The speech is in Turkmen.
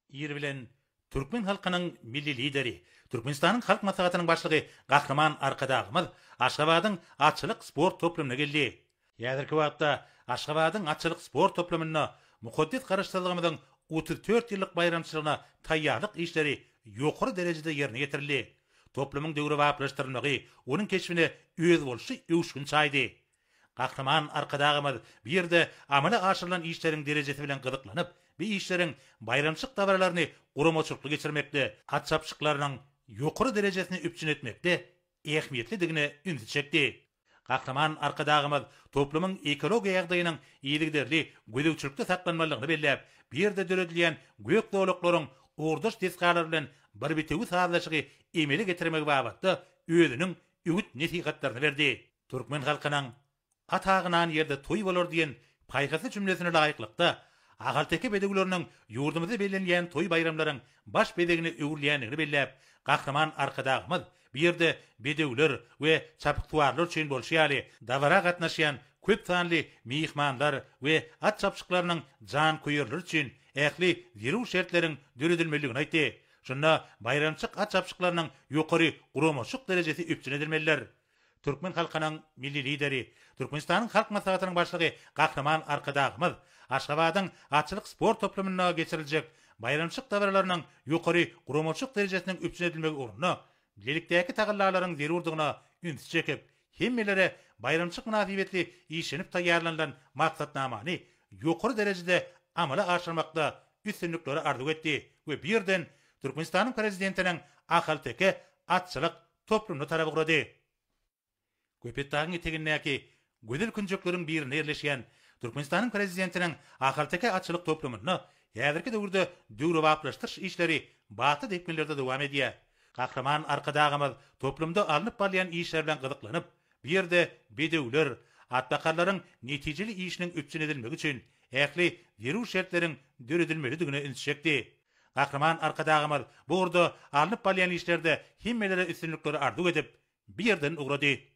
ир bilen Türkmen halkynyň milli lideri, Türkmenistan'ın halk maslahatynyň başlygy Gahraman Arkadagymyz Aşgabatyň atçylyk sport toplumuna geldi. Ýazyrky wagtda Aşgabatyň atçylyk sport toplumuna mukaddis garaşdyrylygymyzyň 34 ýyllyk bayramçylygyna taýýarlyk işleri ýokary derejede ýerine getirildi. Toplumyň döwre wagtlaşdyrylmagy onuň keşfine öz bolşy öwüşgün çaýdy. Gahraman Arkadagymyz bir ýerde amala aşyrylan işleriň derejesi bilen gyzyklanıp, bu işlerin bayramçyk davralaryny guramaçykly geçirmekde, at çapşyklarynyň ýokary derejesini üpçün etmekde ähmiýetlidigine ünsü çekdi. Gahraman Arkadagymyz toplumyň ekologiýa ýagdaýynyň iýilikderli gödäwçilikde saklanmalygyny belläp, bir ýerde döredilýän gök dowlaklaryň ordaş tesgalary bilen bir bitegi sazlaşygy emele getirmek babatda özüniň ügüt nesihatlaryny berdi. Türkmen halkynyň atagynan ýerde toý bolar diýen paýgasy cümlesine laýyklykda agalteki bedeglerinin yurdumuzda belirleyen toy bayramların baş bedegini öwürleýändigini belläp, Gahraman Arkadagymyz bir ýerde bedegler we çapyktuarlar üçin bolşýaly dawara gatnaşýan köp sanly mihmanlar we at çapşyklarynyň jan koýarlar üçin ähli zerur şertleriň döredilmeligini aýtdy. Şonda bayramçyk at çapşyklarynyň ýokary guramaçyk derejesi üpçün edilmeliler. Türkmen halkynyň milli lideri, Türkmenistanyň halk maslahatynyň başlygy Gahraman Arkadagymyz Aşgabatyň atçylyk sport toplumuna geçiriljek bayramçyk dawralarynyň ýokary guramaçyk derejesiniň üpçün edilmegi ugruna gelikdäki tagallalaryň zerurdygyna ünsü çekip, hemmelere bayramçyk münasibetli işlenip taýýarlanan maksatnamany ýokary derejede amala aşyrmakda üstünlikleri arzuw etdi we birden Türkmenistanyň prezidentiniň ahalteke atçylyk toplumuna tarap gurady. Köpetdagyň eteginäki gödel künjeklerin birine ýerleşýän Türkmenistanyň prezidentiniň ahalteke atçylyk toplumuna ýazyrky döwürde döwre wagtlaşdyryş işleri baty dekmelerde dowam edýär. Gahraman Arkadagymyz toplumda alınıp barýan işler bilen gyzyklanyp, bir ýerde bedewler, atbakarlaryň netijeli işiniň üpçün edilmegi üçin ähli zerur şertleriň döredilmelidigine ünsü çekdi. Gahraman Arkadagymyz bu urda alınıp barýan işlerde hemmelere üstünlikleri arzuw edip bir ýerden ugrady.